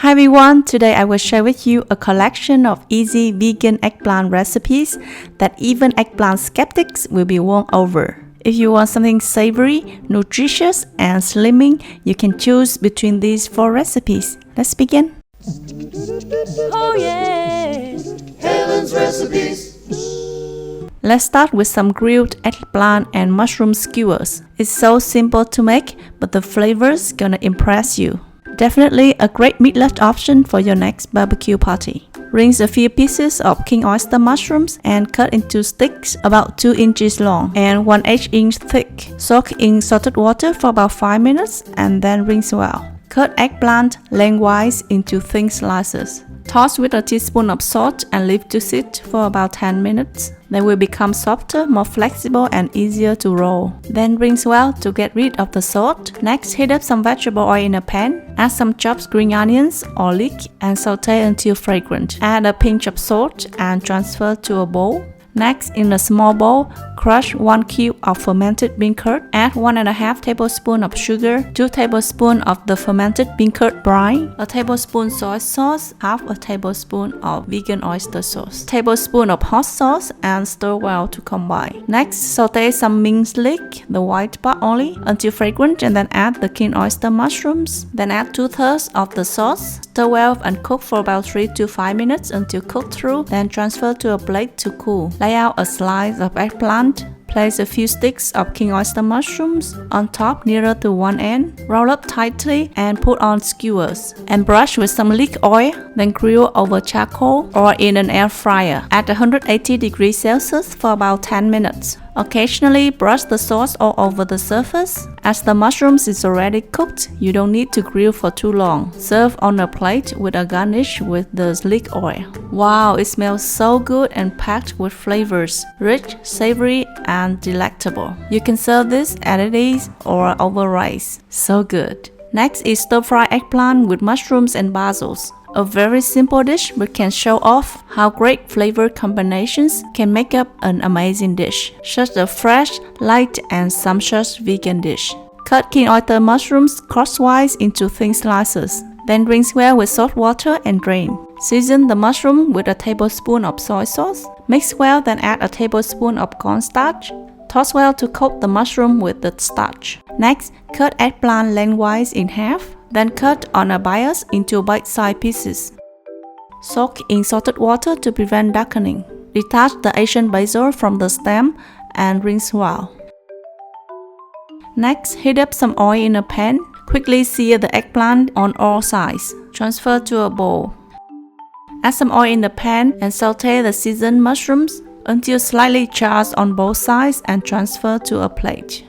Hi everyone, today I will share with you a collection of easy vegan eggplant recipes that even eggplant skeptics will be won over. If you want something savory, nutritious and slimming, you can choose between these 4 recipes. Let's begin. Oh yeah! Helen's recipes. Let's start with some grilled eggplant and mushroom skewers. It's so simple to make, but the flavor's gonna impress you. Definitely a great meatless option for your next barbecue party. Rinse a few pieces of king oyster mushrooms and cut into sticks about 2 inches long and 1/8 inch thick. Soak in salted water for about 5 minutes and then rinse well. Cut eggplant lengthwise into thin slices. Toss with a teaspoon of salt and leave to sit for about 10 minutes. They will become softer, more flexible and easier to roll. Then rinse well to get rid of the salt. Next, heat up some vegetable oil in a pan. Add some chopped green onions or leek and saute until fragrant. Add a pinch of salt and transfer to a bowl. Next, in a small bowl, crush 1 cube of fermented bean curd. Add 1½ tablespoon of sugar, 2 tablespoons of the fermented bean curd brine, a tablespoon soy sauce, half a tablespoon of vegan oyster sauce, tablespoon of hot sauce, and stir well to combine. Next, saute some minced leek, the white part only, until fragrant, and then add the king oyster mushrooms. Then add 2/3 of the sauce. Stir well and cook for about 3 to 5 minutes until cooked through. Then transfer to a plate to cool. Lay out a slice of eggplant. Place a few sticks of king oyster mushrooms on top nearer to one end. Roll up tightly and put on skewers. And brush with some leek oil. Then grill over charcoal or in an air fryer at 180 degrees Celsius for about 10 minutes. Occasionally brush the sauce all over the surface. As the mushrooms is already cooked, you don't need to grill for too long. Serve on a plate with a garnish with the leek oil. Wow, it smells so good and packed with flavors. Rich, savory and delectable. You can serve this as it is or over rice. So good. Next is stir-fry eggplant with mushrooms and basil. A very simple dish but can show off how great flavor combinations can make up an amazing dish. Such a fresh, light and sumptuous vegan dish. Cut king oyster mushrooms crosswise into thin slices. Then rinse well with salt water and drain. Season the mushroom with a tablespoon of soy sauce. Mix well, then add a tablespoon of cornstarch. Toss well to coat the mushroom with the starch. Next, cut eggplant lengthwise in half. Then cut on a bias into bite-sized pieces. Soak in salted water to prevent darkening. Detach the Asian basil from the stem and rinse well. Next, heat up some oil in a pan. Quickly sear the eggplant on all sides. Transfer to a bowl. Add some oil in the pan and saute the seasoned mushrooms until slightly charred on both sides and transfer to a plate.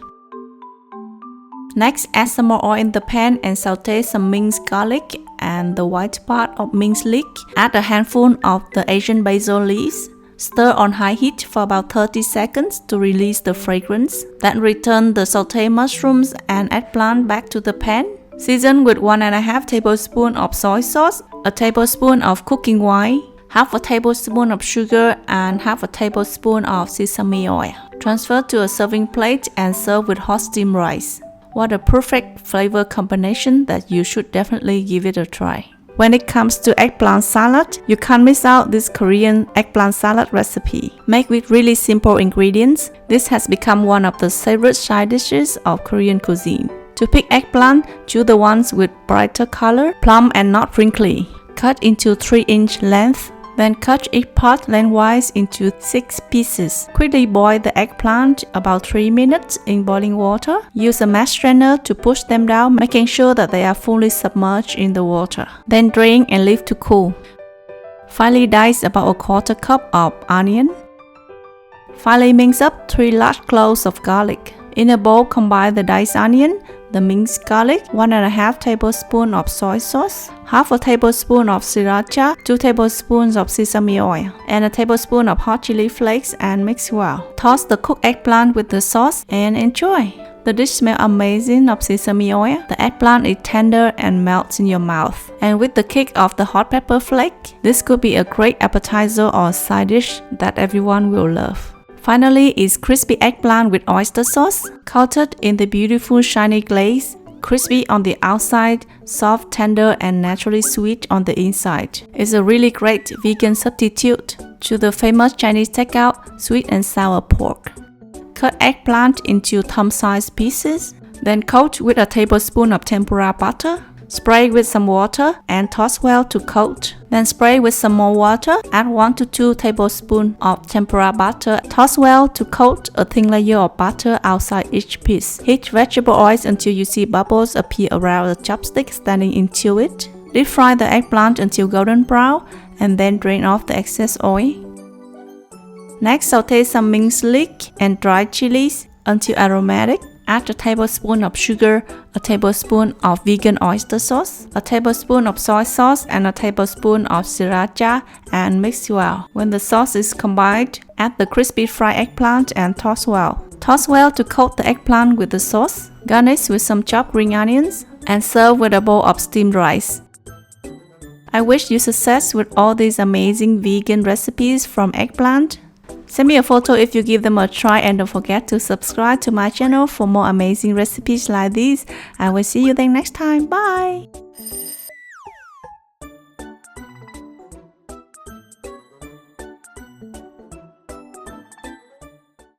Next, add some more oil in the pan and saute some minced garlic and the white part of minced leek. Add a handful of the Asian basil leaves. Stir on high heat for about 30 seconds to release the fragrance. Then return the sauteed mushrooms and eggplant back to the pan. Season with 1½ tablespoon of soy sauce, a tablespoon of cooking wine, half a tablespoon of sugar and half a tablespoon of sesame oil. Transfer to a serving plate and serve with hot steamed rice. What a perfect flavor combination that you should definitely give it a try. When it comes to eggplant salad, you can't miss out this Korean eggplant salad recipe. Made with really simple ingredients, this has become one of the favorite side dishes of Korean cuisine. To pick eggplant, choose the ones with brighter color, plump and not wrinkly. Cut into 3-inch length. Then cut each part lengthwise into 6 pieces. Quickly boil the eggplant about 3 minutes in boiling water. Use a mesh strainer to push them down, making sure that they are fully submerged in the water. Then drain and leave to cool. Finally, dice about 1/4 cup of onion. Finally, mince up 3 large cloves of garlic. In a bowl, combine the diced onion, the minced garlic, 1½ tablespoon of soy sauce, half a tablespoon of sriracha, 2 tablespoons of sesame oil, and a tablespoon of hot chili flakes and mix well. Toss the cooked eggplant with the sauce and enjoy. The dish smells amazing of sesame oil. The eggplant is tender and melts in your mouth. And with the kick of the hot pepper flake, this could be a great appetizer or side dish that everyone will love. Finally is crispy eggplant with oyster sauce, coated in the beautiful shiny glaze. Crispy on the outside, soft, tender, and naturally sweet on the inside. It's a really great vegan substitute to the famous Chinese takeout sweet and sour pork. Cut eggplant into thumb-sized pieces, then coat with a tablespoon of tempura butter. Spray with some water and toss well to coat. Then spray with some more water, add 1 to 2 tablespoons of tempura butter. Toss well to coat a thin layer of butter outside each piece. Heat vegetable oils until you see bubbles appear around the chopstick standing into it. Deep fry the eggplant until golden brown and then drain off the excess oil. Next, saute some minced leek and dried chilies until aromatic. Add a tablespoon of sugar, a tablespoon of vegan oyster sauce, a tablespoon of soy sauce, and a tablespoon of sriracha and mix well. When the sauce is combined, add the crispy fried eggplant and toss well. Toss well to coat the eggplant with the sauce. Garnish with some chopped green onions and serve with a bowl of steamed rice. I wish you success with all these amazing vegan recipes from eggplant. Send me a photo if you give them a try and don't forget to subscribe to my channel for more amazing recipes like these. I will see you then next time. Bye!